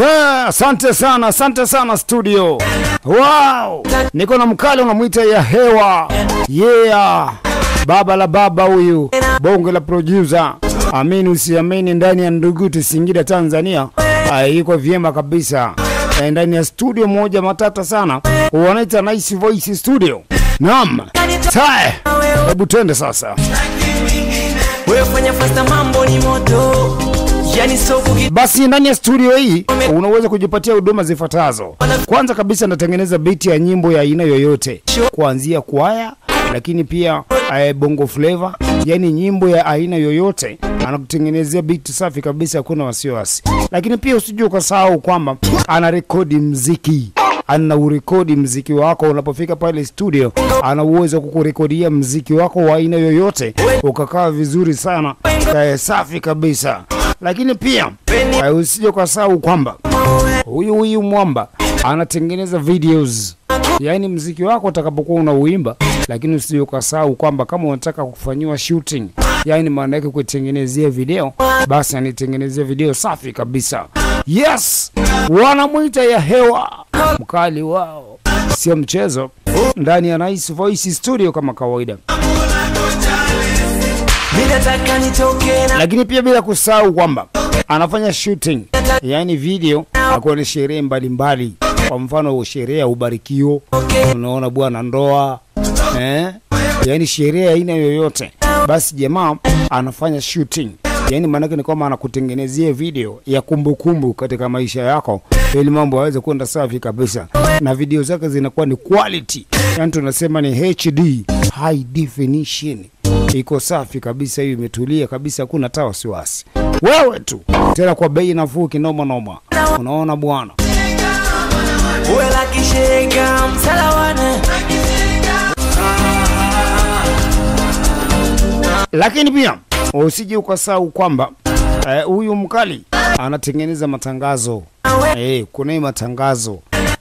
Asante sana studio. Wow, niko na mkali unamuita ya hewa. Yeah, baba la baba huyu, bonge la producer. Amini usiamini, ndani ya Nduguti Singida Tanzania. Iko vyema kabisa. Ndani ya studio moja matata sana, wanaita Nice Voice Studio. Naam. Hebu twende sasa. Wewe fanya fasta, mambo ni moto. Basi ndani ya studio hii unaweza kujipatia huduma zifuatazo. Kwanza kabisa natengeneza beat ya nyimbo ya aina yoyote, kuanzia kwaya, lakini pia bongo flavor, yani nyimbo ya aina yoyote anakutengenezea beat safi kabisa, hakuna wasiwasi. Lakini pia usije ukasahau kwamba ana rekodi muziki. Ana urekodi muziki wako, unapofika pale studio ana uwezo kukurekodia muziki wako wa aina yoyote ukakaa vizuri sana, safi kabisa. Lakini pia usije ukasahau kwamba huyu mwamba anatengeneza videos, yani muziki wako utakapokuwa unauimba. Lakini usije ukasahau kwamba kama unataka kufanyiwa shooting, yani maana yake kutengenezea video, basi anitengenezea video safi kabisa. Yes, wanamuita ya hewa, mkali wao, sio mchezo, ndani ya Nice Voice Studio kama kawaida. Lakini pia bila kusahau kwamba anafanya shooting, yani video kwa sherehe mbalimbali. Kwa mfano sherehe ya ubarikio, unaona bwana, ndoa, yani sherehe aina yoyote, basi jamaa anafanya shooting. Yani maana yake ni kwamba anakutengenezea video ya kumbukumbu katika maisha yako, ili mambo yaweze kwenda safi kabisa, na video zake zinakuwa ni quality, yani tunasema ni HD, high definition. Iko safi kabisa, hiyo imetulia kabisa, hakuna hata wasiwasi. Wewe tu tena kwa bei nafuu kinoma noma. Unaona bwana, wewe la kishenga msalawana. Lakini pia usije ukasahau kwamba huyu mkali anatengeneza matangazo. Kuna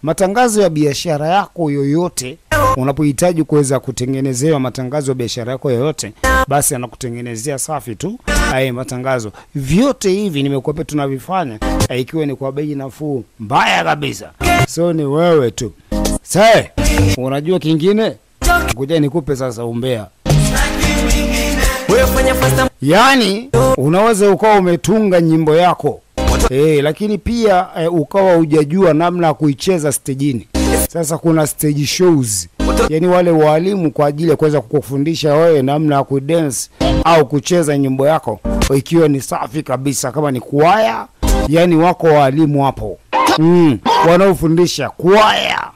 matangazo ya biashara yako yoyote. Unapohitaji kuweza kutengenezewa matangazo ya biashara yako yoyote, basi anakutengenezea safi tu matangazo. Vyote hivi nimekuambia tunavifanya ikiwa ni kwa bei nafuu mbaya kabisa. So ni wewe tu. Sasa unajua kingine? Ngoja nikupe sasa umbea. Yani unaweza ukawa umetunga nyimbo yako, lakini pia ukawa hujajua namna ya kuicheza stejini. Sasa kuna stage shows, yani wale walimu kwa ajili ya kuweza kukufundisha wewe namna ya kudance au kucheza nyimbo yako ikiwa ni safi kabisa. Kama ni kwaya, yani wako walimu hapo wanaofundisha kwaya.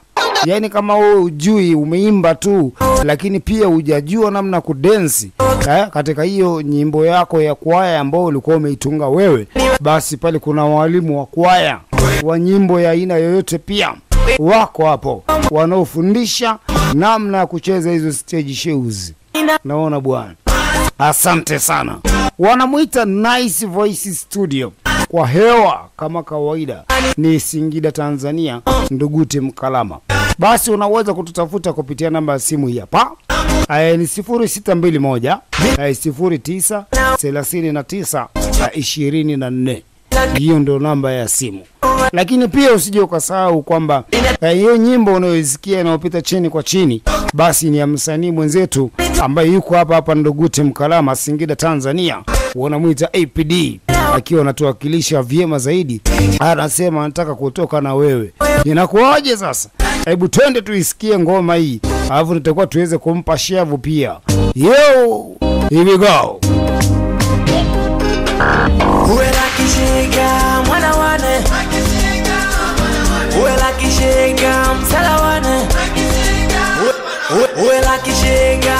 Yani kama wewe ujui, umeimba tu, lakini pia hujajua namna kudensi katika hiyo nyimbo yako ya kwaya ambayo ulikuwa umeitunga wewe, basi pale kuna walimu wa kwaya wa nyimbo ya aina yoyote pia wako hapo wanaofundisha namna ya kucheza hizo stage shows. Naona bwana. Asante sana. Wanamuita Nice Voice Studio. Kwa hewa kama kawaida ni Singida Tanzania, Nduguti Mkalama. Basi unaweza kututafuta kupitia namba ya simu hii hapa. Ni 0621 09 39 24. Hiyo ndio namba ya simu. Lakini pia usije ukasahau kwamba hiyo nyimbo unayoisikia inayopita chini kwa chini, basi ni ya msanii mwenzetu ambaye yuko hapa Nduguti Mkalama, Singida Tanzania. Wanamuita APD, akiwa anatuwakilisha vyema zaidi. Anasema anataka kutoka na wewe. Inakuaje sasa? Hebu twende tuisikie ngoma hii, alafu nitakuwa tuweze kumpa shavu pia. Yo, here we go. Uwe la kishenga mwana wane, uwe la kishenga msala wane, uwe la kishenga